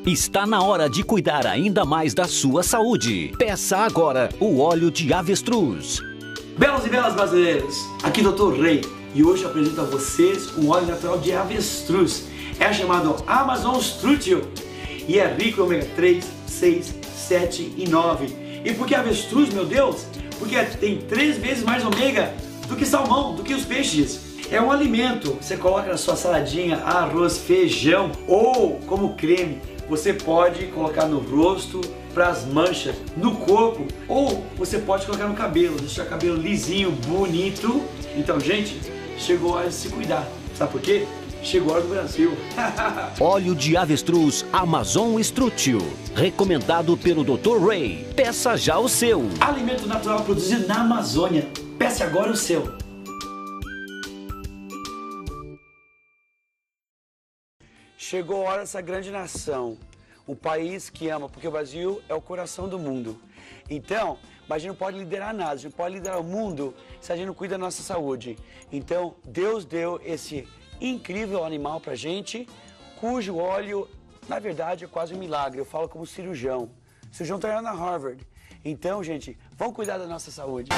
Está na hora de cuidar ainda mais da sua saúde. Peça agora o óleo de avestruz. Belos e belas brasileiros, aqui Dr. Rei e hoje eu apresento a vocês um óleo natural de avestruz. É chamado Amazon Structure e é rico em ômega 3, 6, 7 e 9. E por que avestruz, meu Deus? Porque tem 3 vezes mais ômega do que salmão, do que os peixes. É um alimento, você coloca na sua saladinha, arroz, feijão ou como creme. Você pode colocar no rosto, para as manchas, no corpo, ou você pode colocar no cabelo, deixar o cabelo lisinho, bonito. Então, gente, chegou a hora de se cuidar. Sabe por quê? Chegou a hora do Brasil. Óleo de avestruz Amazon Structure, recomendado pelo Dr. Ray. Peça já o seu. Alimento natural produzido na Amazônia. Peça agora o seu. Chegou a hora dessa grande nação, um país que ama, porque o Brasil é o coração do mundo. Então, a gente não pode liderar nada, a gente não pode liderar o mundo se a gente não cuida da nossa saúde. Então, Deus deu esse incrível animal pra gente, cujo óleo, na verdade, é quase um milagre. Eu falo como cirurgião. O cirurgião trabalha na Harvard. Então, gente, vamos cuidar da nossa saúde.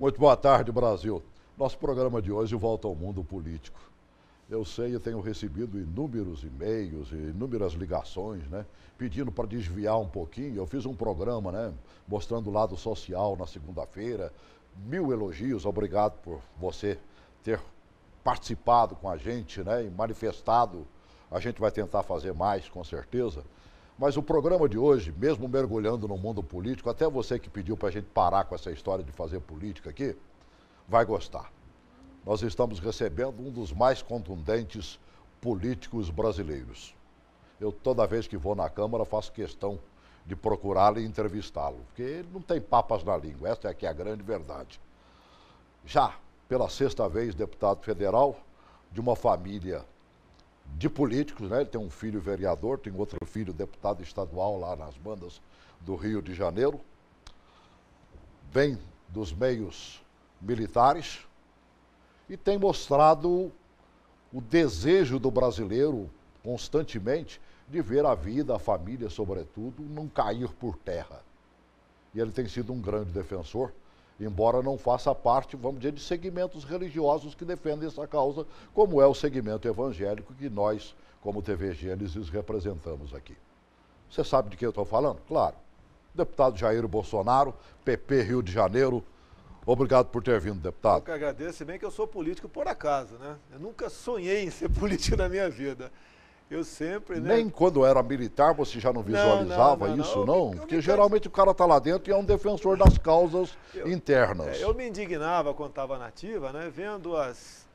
Muito boa tarde, Brasil. Nosso programa de hoje volta ao mundo político. Eu sei, eu tenho recebido inúmeros e-mails e inúmeras ligações, né? Pedindo para desviar um pouquinho. Eu fiz um programa, né? Mostrando o lado social na segunda-feira. 1000 elogios, obrigado por você ter participado com a gente, né? E manifestado. A gente vai tentar fazer mais, com certeza. Mas o programa de hoje, mesmo mergulhando no mundo político, até você que pediu para a gente parar com essa história de fazer política aqui, vai gostar. Nós estamos recebendo um dos mais contundentes políticos brasileiros. Eu, toda vez que vou na Câmara, faço questão de procurá-lo e entrevistá-lo, porque ele não tem papas na língua, essa é aqui a grande verdade. Já, pela 6ª vez, deputado federal, de uma família de políticos, né? Ele tem um filho vereador, tem outro filho deputado estadual lá nas bandas do Rio de Janeiro. Vem dos meios militares e tem mostrado o desejo do brasileiro constantemente de ver a vida, a família, sobretudo, não cair por terra. E ele tem sido um grande defensor, embora não faça parte, vamos dizer, de segmentos religiosos que defendem essa causa, como é o segmento evangélico que nós, como TV Gênesis, representamos aqui. Você sabe de quem eu estou falando? Claro. Deputado Jair Bolsonaro, PP Rio de Janeiro. Obrigado por ter vindo, deputado. Eu que agradeço, se bem que eu sou político por acaso, né? Eu nunca sonhei em ser político na minha vida. Eu sempre, né? Nem quando era militar você já não visualizava isso, não? Porque geralmente o cara está lá dentro e é um defensor das causas internas. Eu me indignava quando estava na ativa, né? Vendo as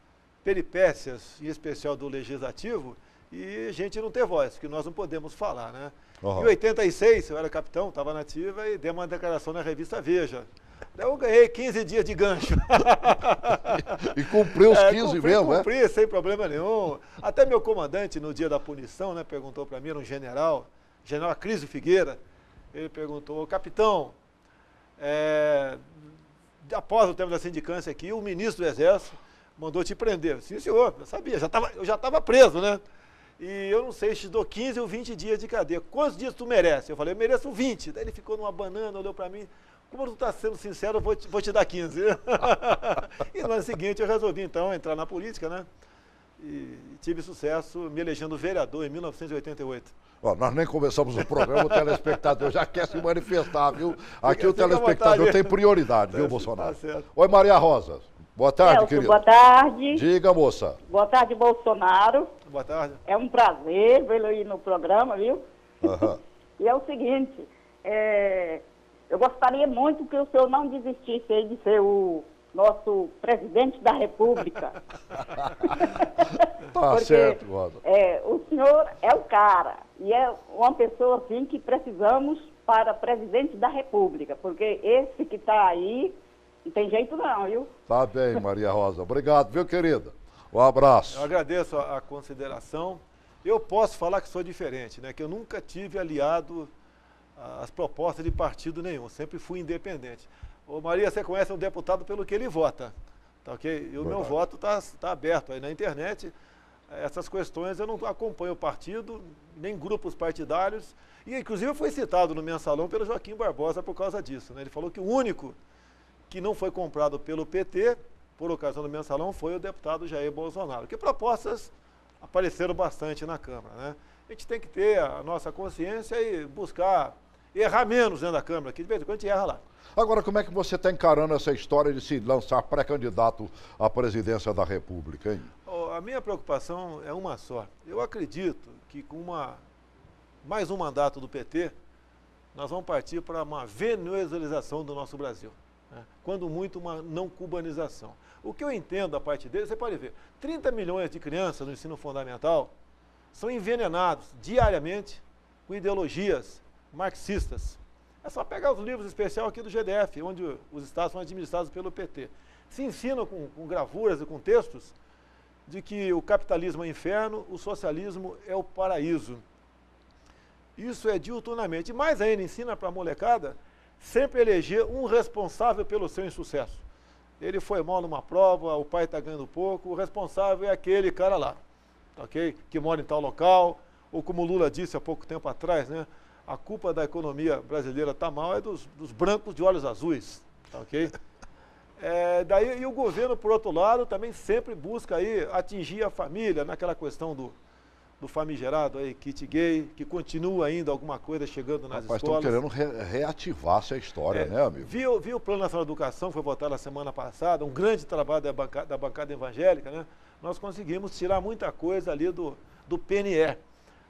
peripécias, em especial do Legislativo, e a gente não ter voz, porque nós não podemos falar, né? Em 86, eu era capitão, estava na ativa e dei uma declaração na revista Veja. Daí eu ganhei 15 dias de gancho. E cumpriu os 15 mesmo, né? Cumpri, sem problema nenhum. Até meu comandante, no dia da punição, né, perguntou para mim, era um general Acrísio Figueira, ele perguntou, capitão, após o término da sindicância aqui, o ministro do Exército mandou te prender. Sim, senhor, eu sabia, eu já estava preso, né? E eu não sei se te dou 15 ou 20 dias de cadeia. Quantos dias tu merece? Eu falei, eu mereço 20. Daí ele ficou numa banana, olhou para mim, como tu está sendo sincero, eu vou te dar 15. E no ano seguinte eu resolvi, então, entrar na política, né? E tive sucesso me elegendo vereador em 1988. Ó, nós nem começamos o programa, o telespectador já quer se manifestar, viu? Aqui o telespectador tem prioridade, viu, Bolsonaro? Tá certo. Oi, Maria Rosa. Boa tarde, querida. Boa tarde. Diga, moça. Boa tarde, Bolsonaro. Boa tarde. É um prazer vê-lo aí no programa, viu? Aham. E é o seguinte, eu gostaria muito que o senhor não desistisse aí de ser o nosso presidente da República. Tá porque, certo, Rosa. o senhor é o cara, e é uma pessoa assim que precisamos para presidente da República, porque esse que está aí, não tem jeito não, viu? Tá bem, Maria Rosa. Obrigado, viu, querida? Um abraço. Eu agradeço a consideração. Eu posso falar que sou diferente, né? Que eu nunca tive aliado as propostas de partido nenhum, sempre fui independente. Ô Maria, você conhece um deputado pelo que ele vota, tá ok? E o meu voto tá aberto aí na internet. Essas questões eu não acompanho o partido, nem grupos partidários, e inclusive foi citado no Mensalão pelo Joaquim Barbosa por causa disso, né? Ele falou que o único que não foi comprado pelo PT, por ocasião do Mensalão, foi o deputado Jair Bolsonaro, que propostas apareceram bastante na Câmara, né? A gente tem que ter a nossa consciência e buscar errar menos dentro da Câmara, que de vez em quando a gente erra lá. Agora, como é que você está encarando essa história de se lançar pré-candidato à presidência da República, hein? A minha preocupação é uma só. Eu acredito que com mais um mandato do PT, nós vamos partir para uma venezuelização do nosso Brasil, né? Quando muito uma não cubanização. O que eu entendo a partir dele, você pode ver, 30 milhões de crianças no ensino fundamental são envenenados diariamente com ideologias marxistas. É só pegar os livros especiais aqui do GDF, onde os estados são administrados pelo PT. Se ensinam com gravuras e com textos de que o capitalismo é o inferno, o socialismo é o paraíso. Isso é diuturnamente. E mais ainda, ensina para a molecada sempre eleger um responsável pelo seu insucesso. Ele foi mal numa prova, o pai está ganhando pouco, o responsável é aquele cara lá, ok? Que mora em tal local, ou como o Lula disse há pouco tempo atrás, né? A culpa da economia brasileira está mal é dos brancos de olhos azuis, tá ok? E o governo, por outro lado, também sempre busca aí atingir a família naquela questão do famigerado aí, kit gay, que continua ainda alguma coisa chegando nas escolas. Estão querendo reativar essa história, né, amigo? Viu o Plano Nacional de Educação, que foi votado na semana passada, um grande trabalho da bancada evangélica, né? Nós conseguimos tirar muita coisa ali do PNE,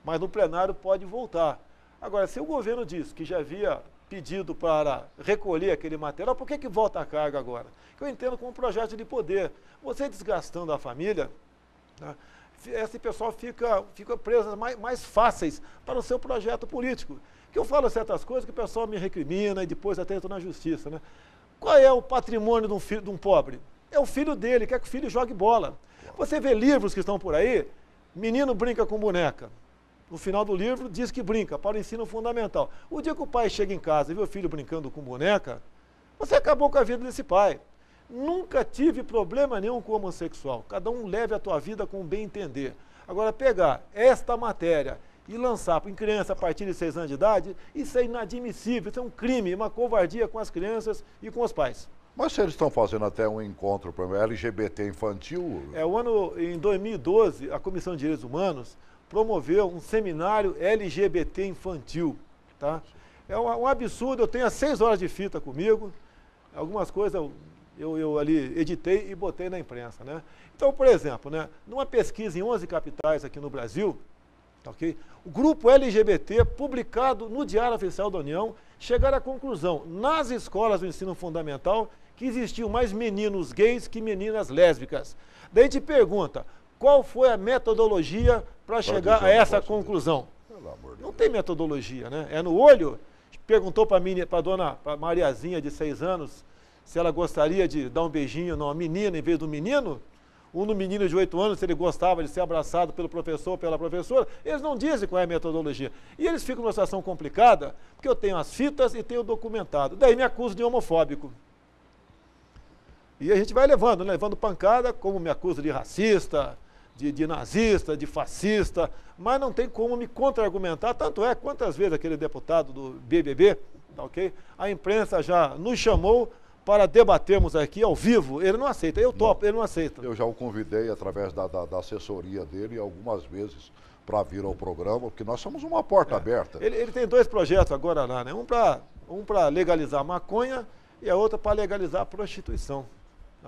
mas no plenário pode voltar. Agora, se o governo diz que já havia pedido para recolher aquele material, por que volta a carga agora? Eu entendo como um projeto de poder. Você desgastando a família, né, esse pessoal fica preso mais fáceis para o seu projeto político. Que eu falo certas coisas que o pessoal me recrimina e depois até entra na justiça, né? Qual é o patrimônio de um pobre? É o filho dele, quer que o filho jogue bola. Você vê livros que estão por aí, menino brinca com boneca. No final do livro diz que brinca, para o ensino fundamental. O dia que o pai chega em casa e vê o filho brincando com boneca, você acabou com a vida desse pai. Nunca tive problema nenhum com o homossexual. Cada um leve a tua vida com o bem entender. Agora, pegar esta matéria e lançar para criança a partir de 6 anos de idade, isso é inadmissível, isso é um crime, uma covardia com as crianças e com os pais. Mas se eles estão fazendo até um encontro para LGBT infantil... Em 2012, a Comissão de Direitos Humanos promoveu um seminário LGBT infantil, tá? É um absurdo, eu tenho as 6 horas de fita comigo, algumas coisas eu ali editei e botei na imprensa, né? Então, por exemplo, né, numa pesquisa em 11 capitais aqui no Brasil, okay, o grupo LGBT, publicado no Diário Oficial da União, chegaram à conclusão, nas escolas do ensino fundamental, que existiam mais meninos gays que meninas lésbicas. Daí a gente pergunta, qual foi a metodologia para chegar a essa conclusão? Não tem metodologia, né? É no olho. Perguntou para a dona Mariazinha, de 6 anos, se ela gostaria de dar um beijinho numa menina em vez do menino. No menino de 8 anos, se ele gostava de ser abraçado pelo professor ou pela professora. Eles não dizem qual é a metodologia. E eles ficam numa situação complicada, porque eu tenho as fitas e tenho documentado. Daí me acusam de homofóbico. E a gente vai levando, né? Levando pancada, como me acusa de racista, de nazista, de fascista, mas não tem como me contra-argumentar, tanto é quantas vezes aquele deputado do BBB, tá ok? A imprensa já nos chamou para debatermos aqui ao vivo, ele não aceita, eu topo, ele não aceita. Eu já o convidei através da assessoria dele algumas vezes para vir ao programa, porque nós somos uma porta aberta. Ele tem 2 projetos agora lá, né? Um para legalizar a maconha e a outra para legalizar a prostituição.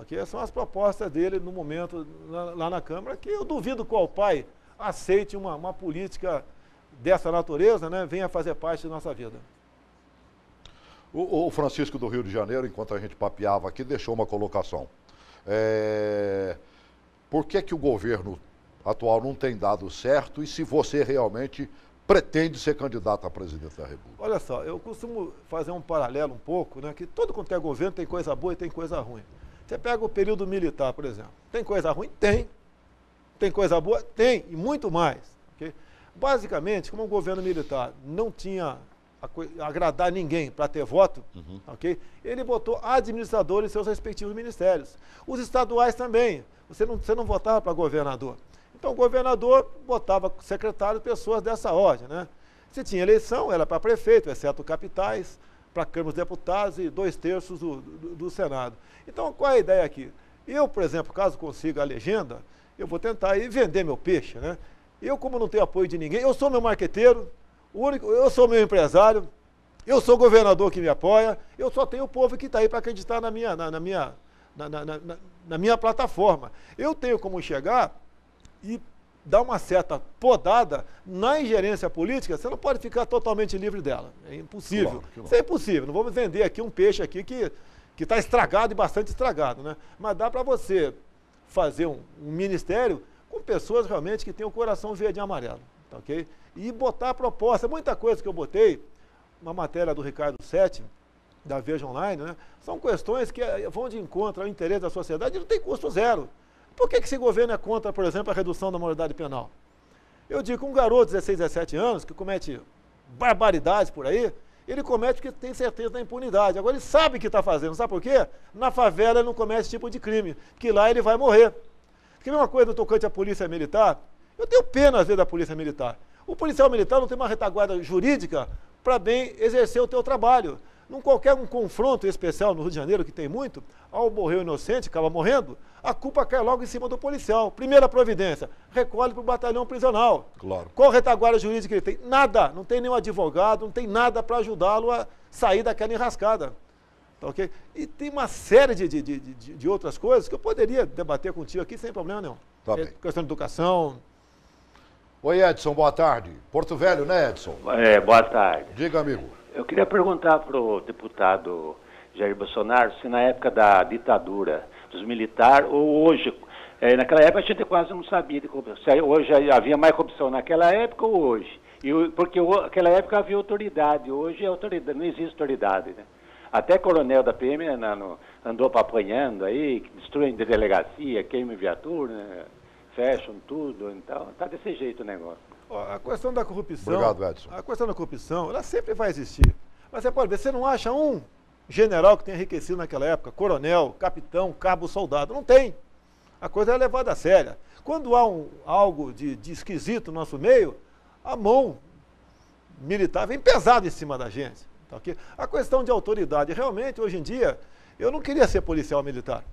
Okay? Essas são as propostas dele no momento lá na Câmara, que eu duvido qual pai aceite uma política dessa natureza, né, venha fazer parte da nossa vida. O Francisco do Rio de Janeiro, enquanto a gente papeava aqui, deixou uma colocação. Por que o governo atual não tem dado certo e se você realmente pretende ser candidato a presidente da República? Olha só, eu costumo fazer um paralelo um pouco, né, que todo quanto é governo tem coisa boa e tem coisa ruim. Você pega o período militar, por exemplo. Tem coisa ruim? Tem. Tem coisa boa? Tem, e muito mais. Okay? Basicamente, como o governo militar não tinha agradar ninguém para ter voto, ok? Ele botou administradores em seus respectivos ministérios. Os estaduais também. Você não votava para governador. Então o governador botava secretário pessoas dessa ordem, né? Se tinha eleição, era para prefeito, exceto capitais, para Câmara dos Deputados e 2/3 do Senado. Então qual é a ideia aqui? Eu, por exemplo, caso consiga a legenda, eu vou tentar aí vender meu peixe, né? Eu, como não tenho apoio de ninguém, eu sou meu marqueteiro, eu sou meu empresário, eu sou o governador que me apoia, eu só tenho o povo que está aí para acreditar na minha plataforma. Eu tenho como chegar e dar uma certa podada na ingerência política, você não pode ficar totalmente livre dela. É impossível. Claro. Isso é impossível. Não vamos vender aqui um peixe aqui que está estragado e bastante estragado, né? Mas dá para você fazer um ministério com pessoas realmente que têm o coração verde e amarelo, tá, ok? E botar a proposta, muita coisa que eu botei, uma matéria do Ricardo Sete, da Veja Online, né? São questões que vão de encontro ao interesse da sociedade e não tem custo zero. Por que esse governo é contra, por exemplo, a redução da maioridade penal? Eu digo que um garoto de 16, 17 anos que comete barbaridades por aí, ele comete porque tem certeza da impunidade. Agora ele sabe o que está fazendo, sabe por quê? Na favela ele não comete esse tipo de crime, porque lá ele vai morrer. Quer ver uma coisa no tocante à polícia militar? Eu tenho pena, às vezes, da polícia militar. O policial militar não tem uma retaguarda jurídica para bem exercer o teu trabalho. Não qualquer um confronto especial no Rio de Janeiro, que tem muito, ao morrer o inocente, acaba morrendo, a culpa cai logo em cima do policial. Primeira providência, recolhe para o batalhão prisional. Claro. Qual retaguarda jurídica ele tem? Nada, não tem nenhum advogado, não tem nada para ajudá-lo a sair daquela enrascada. Tá, okay? E tem uma série de outras coisas que eu poderia debater contigo aqui sem problema nenhum. Tá bem. Questão de educação. Oi, Edson, boa tarde. Porto Velho, né, Edson? Boa tarde. Diga, amigo. Eu queria perguntar para o deputado Jair Bolsonaro se na época da ditadura dos militares, ou hoje, naquela época a gente quase não sabia de corrupção, se hoje havia mais corrupção naquela época ou hoje. Porque naquela época havia autoridade, hoje não existe autoridade, né? Até coronel da PM andou apanhando aí, destruem delegacia, queimam viatura, né? Fecham tudo, então está desse jeito o negócio. A questão da corrupção, obrigado, Edson. A questão da corrupção, ela sempre vai existir. Mas você pode ver, você não acha um general que tenha enriquecido naquela época, coronel, capitão, cabo, soldado, não tem. A coisa é levada a séria. Quando há algo de esquisito no nosso meio, a mão militar vem pesada em cima da gente. Tá, okay? A questão de autoridade, realmente, hoje em dia, eu não queria ser policial militar.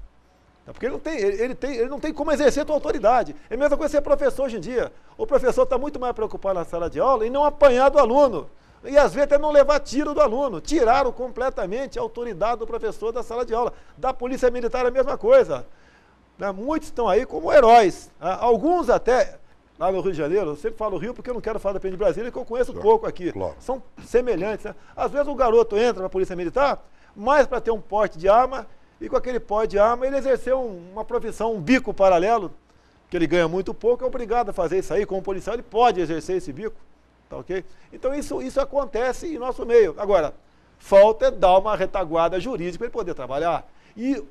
Porque ele não tem como exercer a tua autoridade. É a mesma coisa ser professor hoje em dia. O professor está muito mais preocupado na sala de aula em não apanhar do aluno. E às vezes até não levar tiro do aluno. Tiraram completamente a autoridade do professor da sala de aula. Da polícia militar é a mesma coisa. Muitos estão aí como heróis. Alguns até, lá no Rio de Janeiro, eu sempre falo Rio porque eu não quero falar da PM de Brasília, que eu conheço pouco aqui. Claro. São semelhantes, né? Às vezes o garoto entra para a polícia militar mais para ter um porte de arma, e com aquele porte de arma ele exerceu uma profissão, um bico paralelo, que ele ganha muito pouco, é obrigado a fazer isso aí. Como policial ele pode exercer esse bico, tá, ok? Então isso acontece em nosso meio. Agora, falta dar uma retaguarda jurídica para ele poder trabalhar. E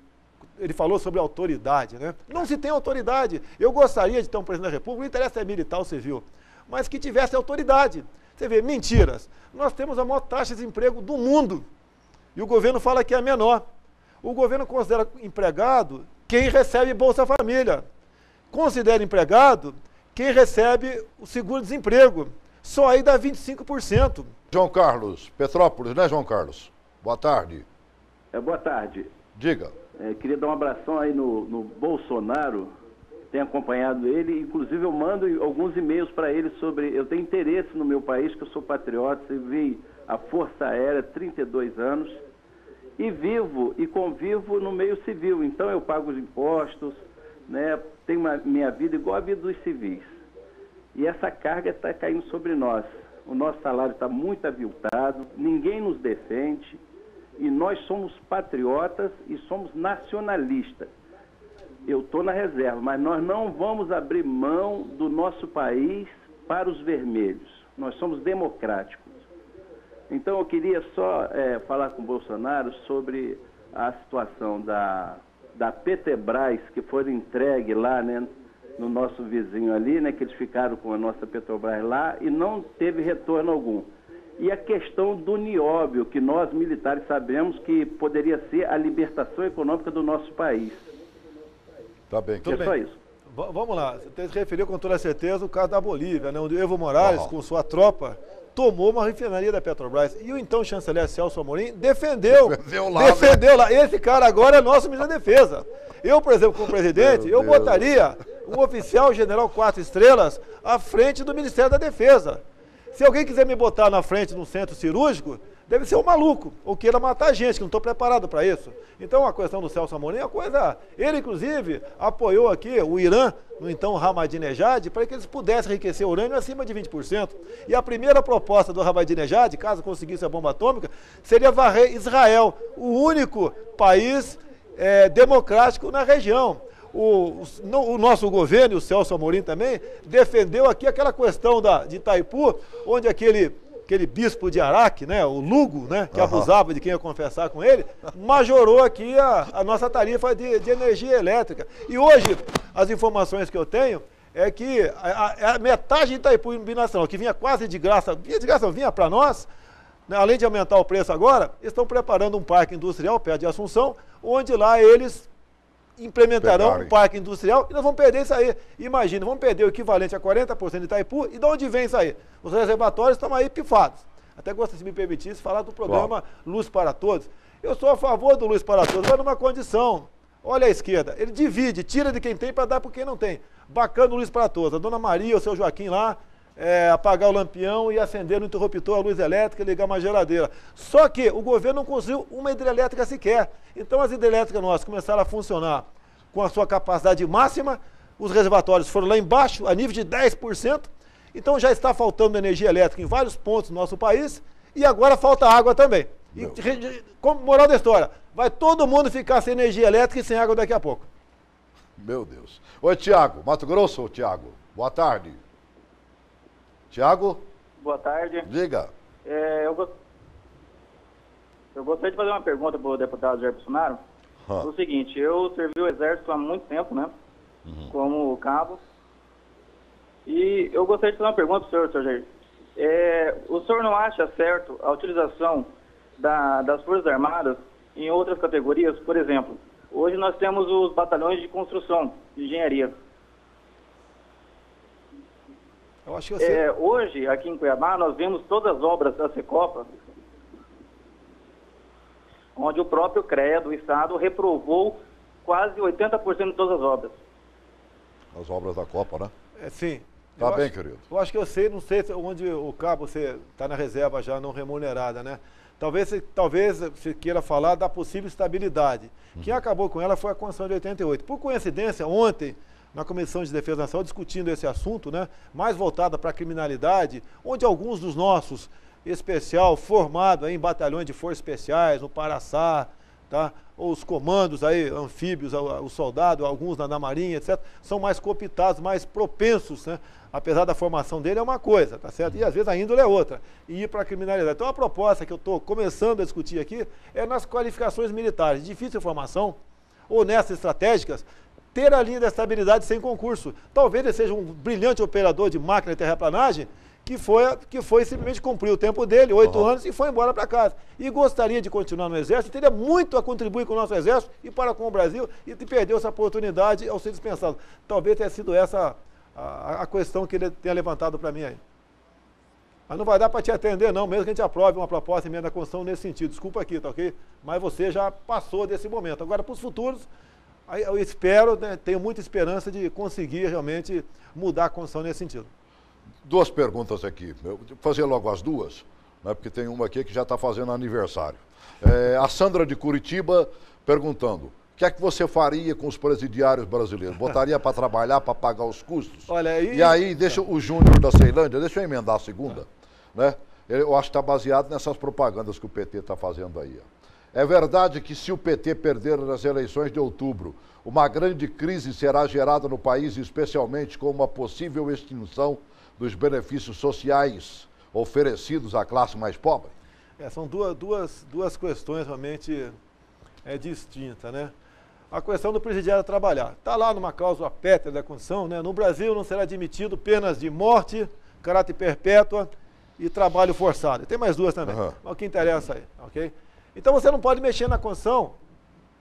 ele falou sobre autoridade, né? Não se tem autoridade. Eu gostaria de ter um presidente da República, não interessa se é militar ou civil, mas que tivesse autoridade. Você vê, mentiras. Nós temos a maior taxa de desemprego do mundo, e o governo fala que é a menor. O governo considera empregado quem recebe Bolsa Família. Considera empregado quem recebe o seguro-desemprego. Só aí dá 25%. João Carlos, Petrópolis, né, João Carlos? Boa tarde. Boa tarde. Diga. Queria dar um abração aí no Bolsonaro. Tenho acompanhado ele, inclusive eu mando alguns e-mails para ele sobre... Eu tenho interesse no meu país, que eu sou patriota, servi a Força Aérea 32 anos. E vivo e convivo no meio civil, então eu pago os impostos, né, tenho minha vida igual a vida dos civis. E essa carga está caindo sobre nós. O nosso salário está muito aviltado, ninguém nos defende, e nós somos patriotas e somos nacionalistas. Eu estou na reserva, mas nós não vamos abrir mão do nosso país para os vermelhos. Nós somos democráticos. Então eu queria só falar com o Bolsonaro sobre a situação da Petrobras, que foi entregue lá, né, no nosso vizinho ali, né, que eles ficaram com a nossa Petrobras lá e não teve retorno algum. E a questão do nióbio, que nós militares sabemos que poderia ser a libertação econômica do nosso país. Tá bem. É só isso. Vamos lá, você se referiu com toda certeza o caso da Bolívia, né, onde o Evo Morales, com sua tropa, tomou uma refinaria da Petrobras. E o então chanceler Celso Amorim defendeu lá. Esse cara agora é nosso ministro da Defesa. Eu, por exemplo, como presidente, eu botaria um oficial general 4 estrelas à frente do Ministério da Defesa. Se alguém quiser me botar na frente de um centro cirúrgico, deve ser um maluco, ou queira matar gente, que não estou preparado para isso. Então a questão do Celso Amorim é uma coisa... Ele, inclusive, apoiou aqui o Irã, no então Ahmadinejad, para que eles pudessem enriquecer urânio acima de 20%. E a primeira proposta do Ahmadinejad, caso conseguisse a bomba atômica, seria varrer Israel, o único país democrático na região. O nosso governo, e o Celso Amorim também, defendeu aqui aquela questão de Itaipu, onde aquele bispo de Araque, né, o Lugo, né, que abusava de quem ia confessar com ele, majorou aqui a nossa tarifa de energia elétrica. E hoje, as informações que eu tenho é que a metade de Itaipu Binacional, que vinha quase de graça, vinha para nós, né, além de aumentar o preço agora, estão preparando um parque industrial perto de Assunção, onde lá eles implementarão um parque industrial e nós vamos perder isso aí. Imagina, vamos perder o equivalente a 40% de Itaipu e de onde vem isso aí? Os reservatórios estão aí pifados. Até gosto, se me permitisse, falar do programa Luz para Todos. Eu sou a favor do Luz para Todos, mas numa condição. Olha a esquerda, ele divide, tira de quem tem para dar para quem não tem. Bacana o Luz para Todos. A dona Maria, o seu Joaquim lá, apagar o lampião e acender no interruptor a luz elétrica e ligar uma geladeira. Só que o governo não construiu uma hidrelétrica sequer. Então as hidrelétricas nossas começaram a funcionar com a sua capacidade máxima, os reservatórios foram lá embaixo, a nível de 10%, então já está faltando energia elétrica em vários pontos do nosso país, e agora falta água também. E, como moral da história, vai todo mundo ficar sem energia elétrica e sem água daqui a pouco. Meu Deus. Oi, Tiago, Mato Grosso, Tiago? Boa tarde. Tiago? Boa tarde. Diga. Eu gostaria de fazer uma pergunta para o deputado Jair Bolsonaro. O seguinte, eu servi o Exército há muito tempo, né? Como cabo. E eu gostaria de fazer uma pergunta para o senhor Jair. O senhor não acha certo a utilização das Forças Armadas em outras categorias? Por exemplo, hoje nós temos os batalhões de construção, de engenharia. Eu acho que hoje, aqui em Cuiabá, nós vemos todas as obras da Secopa, onde o próprio CREA do Estado reprovou quase 80% de todas as obras. As obras da Copa, né? Sim. Tá bem, querido. Eu acho que eu sei, não sei onde o cabo você está na reserva já não remunerada, né? Talvez você queira falar da possível estabilidade. Quem acabou com ela foi a Constituição de 88. Por coincidência, ontem, na Comissão de Defesa Nacional, discutindo esse assunto, né, mais voltada para a criminalidade, onde alguns dos nossos especial formado aí em batalhões de forças especiais, no Paraçá, tá? Ou os comandos aí, anfíbios, os soldados, alguns na Marinha, etc., são mais cooptados, mais propensos, né? Apesar da formação dele é uma coisa, tá certo? E às vezes a índole é outra, e ir para a criminalidade. Então a proposta que eu estou começando a discutir aqui é nas qualificações militares, difícil formação, ou nessas estratégicas, ter a linha da estabilidade sem concurso. Talvez ele seja um brilhante operador de máquina de terraplanagem, que foi simplesmente cumprir o tempo dele, 8 anos, e foi embora para casa. E gostaria de continuar no Exército, teria muito a contribuir com o nosso Exército e para com o Brasil, e perdeu essa oportunidade ao ser dispensado. Talvez tenha sido essa a questão que ele tenha levantado para mim aí. Mas não vai dar para te atender não, mesmo que a gente aprove uma proposta em emenda da Constituição nesse sentido. Desculpa aqui, tá ok? Mas você já passou desse momento. Agora, para os futuros, eu espero, né, tenho muita esperança de conseguir realmente mudar a Constituição nesse sentido. Duas perguntas aqui. Eu vou fazer logo as duas, né, porque tem uma aqui que já está fazendo aniversário. A Sandra de Curitiba perguntando: o que é que você faria com os presidiários brasileiros? Botaria para trabalhar, para pagar os custos? Olha, e aí, deixa o Júnior da Ceilândia, deixa eu emendar a segunda, né? Eu acho que está baseado nessas propagandas que o PT está fazendo aí. É verdade que se o PT perder as eleições de outubro, uma grande crise será gerada no país, especialmente com uma possível extinção dos benefícios sociais oferecidos à classe mais pobre? São duas questões realmente distintas, né? A questão do presidiário trabalhar. Está lá numa cláusula pétrea da Constituição, né? No Brasil não será admitido penas de morte, caráter perpétua e trabalho forçado. Tem mais duas também, mas o que interessa aí, ok? Então você não pode mexer na Constituição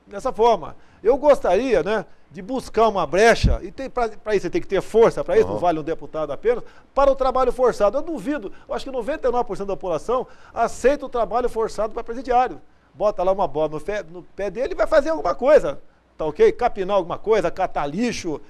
dessa forma. Eu gostaria, né, de buscar uma brecha, e para isso você tem que ter força, para isso não vale um deputado apenas, para o trabalho forçado. Eu duvido, eu acho que 99% da população aceita o trabalho forçado para presidiário. Bota lá uma bola no pé dele e vai fazer alguma coisa, tá ok? Capinar alguma coisa, catar lixo,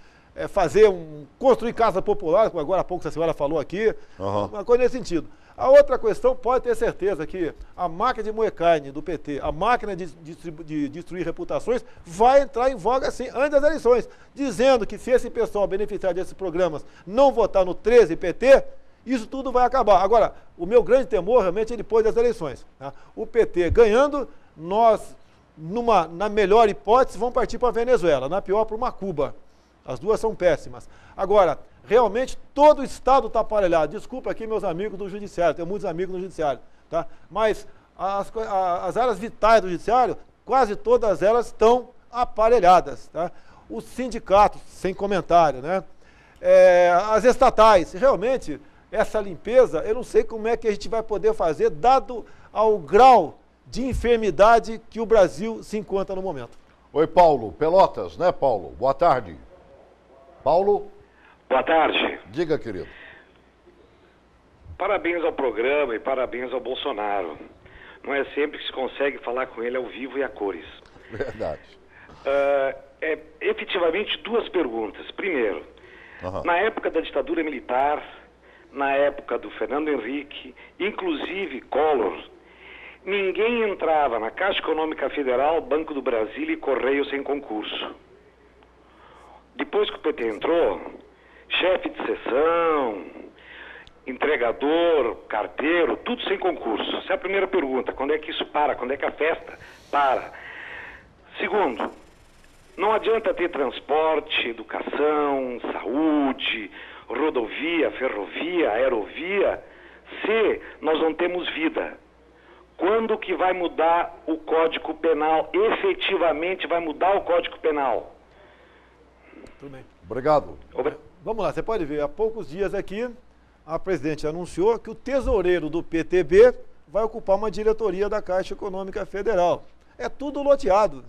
construir casa popular, como agora há pouco a senhora falou aqui, uma coisa nesse sentido. A outra questão, pode ter certeza que a máquina de moer carne do PT, a máquina de destruir reputações, vai entrar em voga sim, antes das eleições, dizendo que se esse pessoal beneficiar desses programas não votar no 13 PT, isso tudo vai acabar. Agora, o meu grande temor realmente é depois das eleições. Tá? O PT ganhando, nós, na melhor hipótese, vamos partir para a Venezuela, na pior para uma Cuba. As duas são péssimas. Agora, realmente todo o Estado está aparelhado. Desculpa aqui meus amigos do Judiciário, tenho muitos amigos no Judiciário, tá? Mas as áreas vitais do Judiciário, quase todas elas estão aparelhadas, tá? Os sindicatos, sem comentário, né? As estatais, realmente, essa limpeza, eu não sei como é que a gente vai poder fazer, dado ao grau de enfermidade que o Brasil se encontra no momento. Oi, Paulo, Pelotas, né, Paulo? Boa tarde. Paulo? Boa tarde. Diga, querido. Parabéns ao programa e parabéns ao Bolsonaro. Não é sempre que se consegue falar com ele ao vivo e a cores. Verdade. Efetivamente, duas perguntas. Primeiro, na época da ditadura militar, na época do Fernando Henrique, inclusive Collor, ninguém entrava na Caixa Econômica Federal, Banco do Brasil e Correio sem concurso. Depois que o PT entrou, chefe de seção, entregador, carteiro, tudo sem concurso. Essa é a primeira pergunta. Quando é que isso para? Quando é que a festa para? Segundo, não adianta ter transporte, educação, saúde, rodovia, ferrovia, aerovia, se nós não temos vida. Quando que vai mudar o Código Penal? Efetivamente vai mudar o Código Penal? Tudo bem. Obrigado. Vamos lá, você pode ver, há poucos dias aqui, a presidente anunciou que o tesoureiro do PTB vai ocupar uma diretoria da Caixa Econômica Federal. É tudo loteado,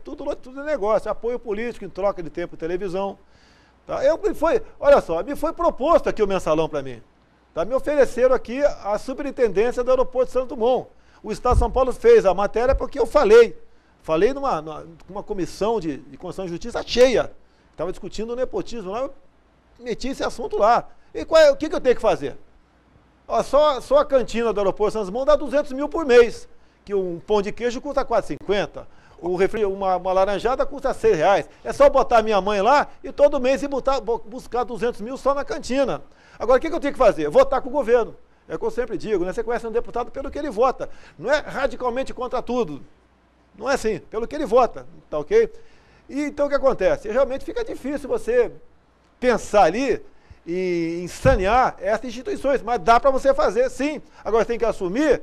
tudo negócio, apoio político em troca de tempo de televisão. Tá? Olha só, me foi proposto aqui o mensalão para mim. Tá? Me ofereceram aqui a superintendência do aeroporto de Santos Dumont. O Estado de São Paulo fez a matéria porque eu falei numa comissão de Constituição e Justiça cheia. Estava discutindo o nepotismo lá, eu meti esse assunto lá. E o que eu tenho que fazer? Ó, só a cantina do aeroporto Santos Dumont dá 200 mil por mês, que um pão de queijo custa R$4,50, uma laranjada custa R$6. É só botar minha mãe lá e todo mês ir buscar 200 mil só na cantina. Agora, o que eu tenho que fazer? Votar com o governo. É o que eu sempre digo, né? Você conhece um deputado pelo que ele vota. Não é radicalmente contra tudo. Não é assim, pelo que ele vota, tá ok? E então o que acontece? Realmente fica difícil você pensar ali e sanear essas instituições, mas dá para você fazer sim. Agora você tem que assumir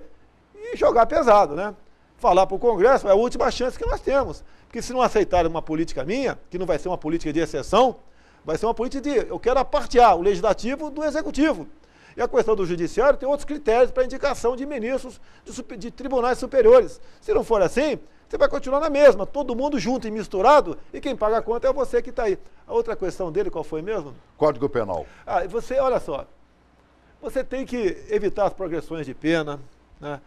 e jogar pesado, né? Falar para o Congresso é a última chance que nós temos. Porque se não aceitarem uma política minha, que não vai ser uma política de exceção, vai ser uma política eu quero apartear o legislativo do executivo. E a questão do judiciário tem outros critérios para indicação de ministros de tribunais superiores. Se não for assim, você vai continuar na mesma, todo mundo junto e misturado, e quem paga a conta é você que está aí. A outra questão dele, qual foi mesmo? Código Penal. Olha só, você tem que evitar as progressões de pena, né?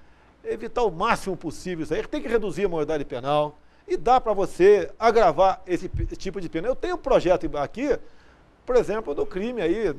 Evitar o máximo possível isso aí, tem que reduzir a maioridade penal, e dá para você agravar esse tipo de pena. Eu tenho um projeto aqui, por exemplo, do crime aí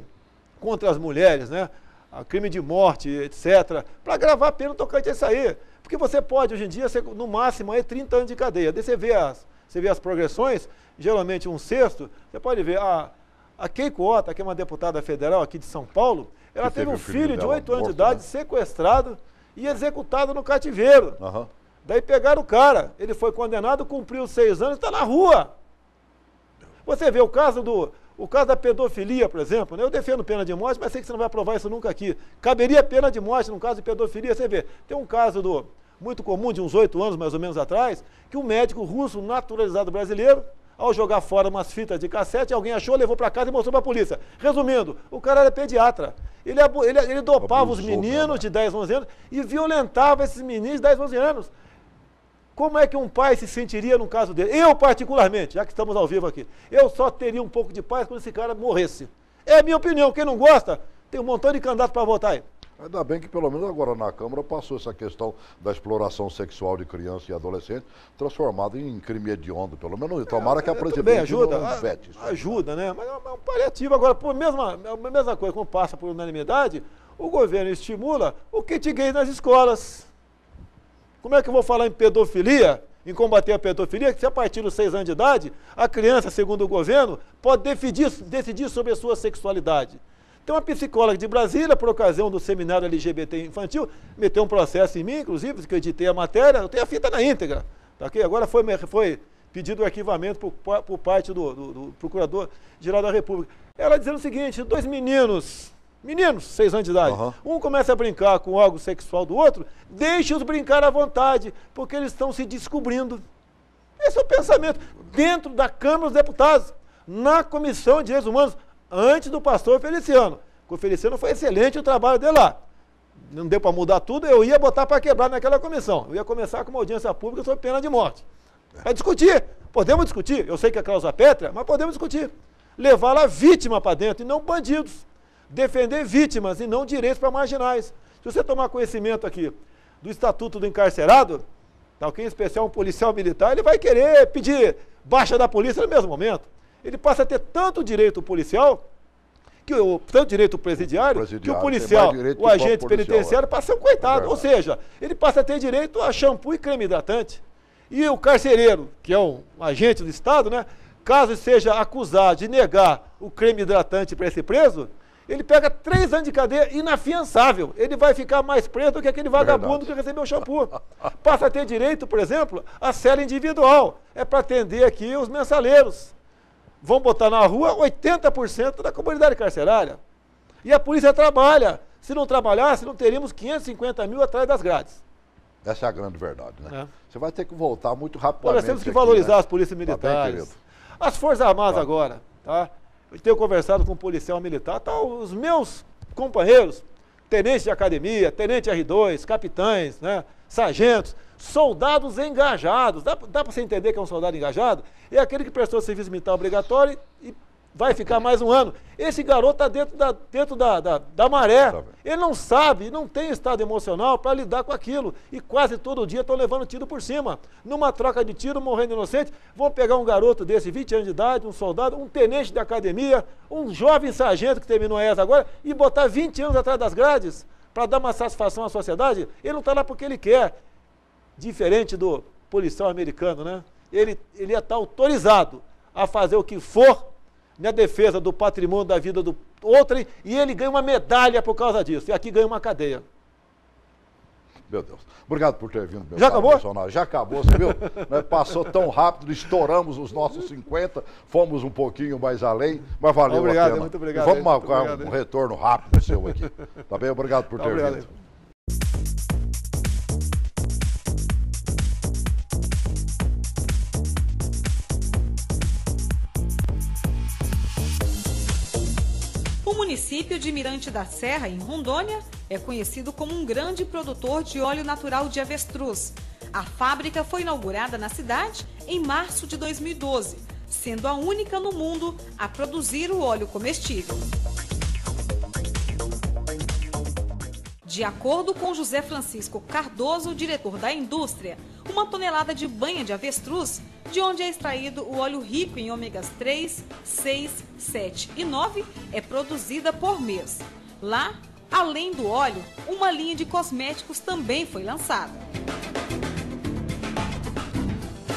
contra as mulheres, né? A crime de morte, etc., para agravar a pena tocante a isso aí. Porque você pode, hoje em dia, ser, no máximo, aí, 30 anos de cadeia. Daí você vê as progressões, geralmente um sexto, você pode ver, a Keiko Ota, que é uma deputada federal aqui de São Paulo, ela teve um filho de 8 anos de idade, sequestrado e executado no cativeiro. Daí pegaram o cara, ele foi condenado, cumpriu 6 anos e está na rua. Você vê o caso da pedofilia, por exemplo, né? Eu defendo pena de morte, mas sei que você não vai aprovar isso nunca aqui. Caberia pena de morte no caso de pedofilia, você vê. Tem um caso muito comum, de uns 8 anos mais ou menos atrás, que um médico russo naturalizado brasileiro ao jogar fora umas fitas de cassete, alguém achou, levou para casa e mostrou para a polícia. Resumindo, o cara era pediatra. Ele dopava os meninos de 10, 11 anos e violentava esses meninos de 10, 11 anos. Como é que um pai se sentiria num caso dele? Eu, particularmente, já que estamos ao vivo aqui, eu só teria um pouco de paz quando esse cara morresse. É a minha opinião. Quem não gosta, tem um montão de candidatos para votar aí. Ainda bem que pelo menos agora na Câmara passou essa questão da exploração sexual de criança e adolescente, transformada em crime hediondo, pelo menos. Tomara que a presidente ajuda, não vete. Ajuda, né? Mas é um paliativo. Agora, a mesma coisa, quando passa por unanimidade, o governo estimula o kit gay nas escolas. Como é que eu vou falar em pedofilia, em combater a pedofilia, que se a partir dos 6 anos de idade, a criança, segundo o governo, pode decidir sobre a sua sexualidade. Tem uma psicóloga de Brasília, por ocasião do seminário LGBT infantil, meteu um processo em mim, inclusive, que eu editei a matéria, eu tenho a fita na íntegra. Tá aqui? Agora foi pedido o arquivamento por parte do Procurador-Geral da República. Ela dizendo o seguinte, 2 meninos, 6 anos de idade, um começa a brincar com algo sexual do outro, deixe-os brincar à vontade, porque eles estão se descobrindo. Esse é o pensamento dentro da Câmara dos Deputados, na Comissão de Direitos Humanos, antes do pastor Feliciano. O Feliciano foi excelente o trabalho dele lá. Não deu para mudar tudo, eu ia botar para quebrar naquela comissão. Eu ia começar com uma audiência pública sobre pena de morte. Para discutir, podemos discutir. Eu sei que é causa pétrea, mas podemos discutir. Levar a vítima para dentro e não bandidos. Defender vítimas e não direitos para marginais. Se você tomar conhecimento aqui do Estatuto do Encarcerado, tá, ok? Em especial um policial militar, ele vai querer pedir baixa da polícia no mesmo momento. Ele passa a ter tanto direito policial, tanto direito presidiário, que o policial, o agente penitenciário, passa a ser um coitado. Ou seja, ele passa a ter direito a shampoo e creme hidratante. E o carcereiro, que é um agente do Estado, né, caso seja acusado de negar o creme hidratante para esse preso, ele pega 3 anos de cadeia inafiançável. Ele vai ficar mais preso do que aquele vagabundo que recebeu o shampoo. Passa a ter direito, por exemplo, à cela individual. É para atender aqui os mensaleiros. Vão botar na rua 80% da comunidade carcerária. E a polícia trabalha. Se não trabalhasse, não teríamos 550 mil atrás das grades. Essa é a grande verdade, né? Você vai ter que voltar muito rapidamente. Nós temos que valorizar as polícias militares. Tá bem, as Forças Armadas agora, tá? Eu tenho conversado com um policial militar, tá? Os meus companheiros, tenentes de academia, tenente R2, capitães, né? Sargentos, soldados engajados. Dá para você entender que é um soldado engajado? É aquele que prestou serviço militar obrigatório e vai ficar mais um ano. Esse garoto está dentro da maré. Ele não sabe, não tem estado emocional para lidar com aquilo. E quase todo dia estão levando tiro por cima. Numa troca de tiro, morrendo inocente, vão pegar um garoto desse, 20 anos de idade, um soldado, um tenente de academia, um jovem sargento que terminou a ESA agora, e botar 20 anos atrás das grades para dar uma satisfação à sociedade. Ele não está lá porque ele quer. Diferente do policial americano, né? Ele ia estar autorizado a fazer o que for na defesa do patrimônio da vida do outro, e ele ganha uma medalha por causa disso. E aqui ganha uma cadeia. Meu Deus. Obrigado por ter vindo. Já acabou? Já acabou, você viu? Passou tão rápido, estouramos os nossos 50, fomos um pouquinho mais além, mas valeu a pena. Muito obrigado. Vamos marcar um retorno rápido seu aqui. Tá bem? Obrigado por ter vindo. O município de Mirante da Serra, em Rondônia, é conhecido como um grande produtor de óleo natural de avestruz. A fábrica foi inaugurada na cidade em março de 2012, sendo a única no mundo a produzir o óleo comestível. De acordo com José Francisco Cardoso, diretor da indústria, 1 tonelada de banha de avestruz, de onde é extraído o óleo rico em ômegas 3, 6, 7 e 9, é produzida por mês. Lá, além do óleo, uma linha de cosméticos também foi lançada.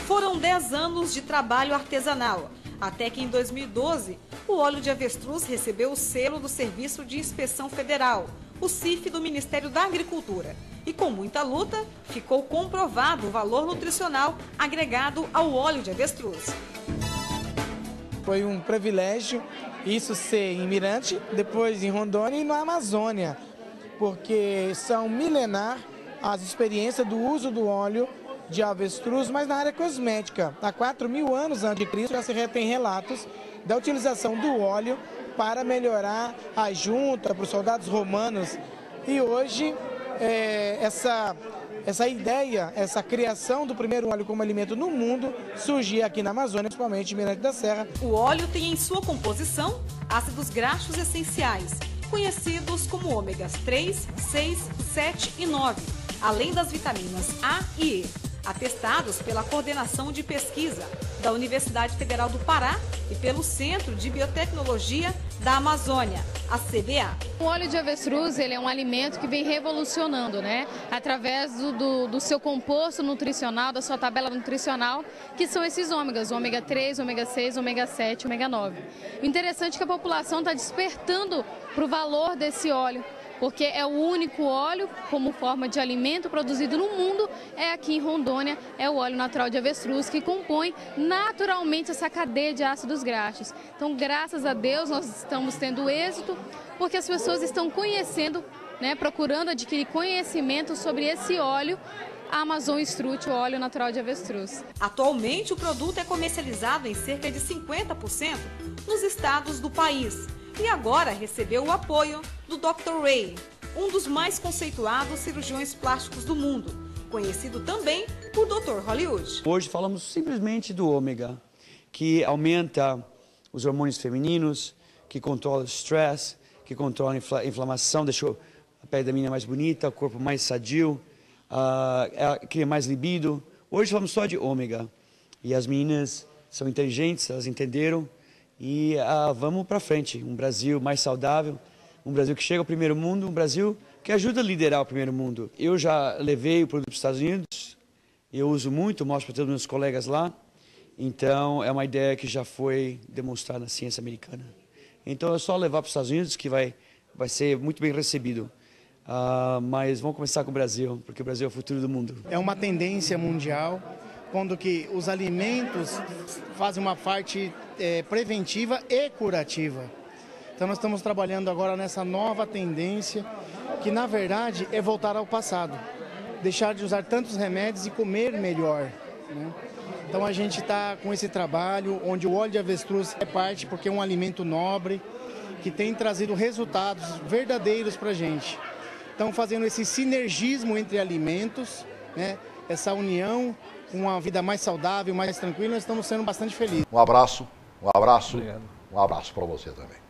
Foram 10 anos de trabalho artesanal, até que em 2012, o óleo de avestruz recebeu o selo do Serviço de Inspeção Federal, o CIF do Ministério da Agricultura. E com muita luta, ficou comprovado o valor nutricional agregado ao óleo de avestruz. Foi um privilégio isso ser em Mirante, depois em Rondônia e na Amazônia, porque são milenar as experiências do uso do óleo de avestruz, mas na área cosmética. Há 4.000 anos antes de Cristo já se tem relatos da utilização do óleo para melhorar a junta para os soldados romanos. E hoje essa ideia, essa criação do primeiro óleo como alimento no mundo surgia aqui na Amazônia, principalmente em Mirante da Serra. O óleo tem em sua composição ácidos graxos essenciais, conhecidos como ômegas 3, 6, 7 e 9, além das vitaminas A e E, atestados pela Coordenação de Pesquisa da Universidade Federal do Pará e pelo Centro de Biotecnologia da Amazônia, a CBA. O óleo de avestruz ele é um alimento que vem revolucionando, né? Através do seu composto nutricional, da sua tabela nutricional, que são esses ômegas, ômega 3, ômega 6, ômega 7, ômega 9. O interessante é que a população está despertando para o valor desse óleo, porque é o único óleo como forma de alimento produzido no mundo, é aqui em Rondônia, é o óleo natural de avestruz, que compõe naturalmente essa cadeia de ácidos graxos. Então, graças a Deus, nós estamos tendo êxito, porque as pessoas estão conhecendo, né, procurando adquirir conhecimento sobre esse óleo, a Amazon Strut, o óleo natural de avestruz. Atualmente, o produto é comercializado em cerca de 50% nos estados do país. E agora recebeu o apoio do Dr. Ray, um dos mais conceituados cirurgiões plásticos do mundo, conhecido também por Dr. Hollywood. Hoje falamos simplesmente do ômega, que aumenta os hormônios femininos, que controla o estresse, que controla a inflamação, deixa a pele da menina mais bonita, o corpo mais sadio, cria mais libido. Hoje falamos só de ômega. E as meninas são inteligentes, elas entenderam. E vamos para frente, um Brasil mais saudável, um Brasil que chega ao primeiro mundo, um Brasil que ajuda a liderar o primeiro mundo. Eu já levei o produto para os Estados Unidos, eu uso muito, mostro para todos os meus colegas lá, então é uma ideia que já foi demonstrada na ciência americana. Então é só levar para os Estados Unidos que vai ser muito bem recebido. Mas vamos começar com o Brasil, porque o Brasil é o futuro do mundo. É uma tendência mundial, quando que os alimentos fazem uma parte preventiva e curativa. Então nós estamos trabalhando agora nessa nova tendência, que na verdade é voltar ao passado. Deixar de usar tantos remédios e comer melhor, né? Então a gente está com esse trabalho, onde o óleo de avestruz é parte, porque é um alimento nobre, que tem trazido resultados verdadeiros para a gente. Então fazendo esse sinergismo entre alimentos, né? Essa união, uma vida mais saudável, mais tranquila, nós estamos sendo bastante felizes. Um abraço, Obrigado. um abraço para você também.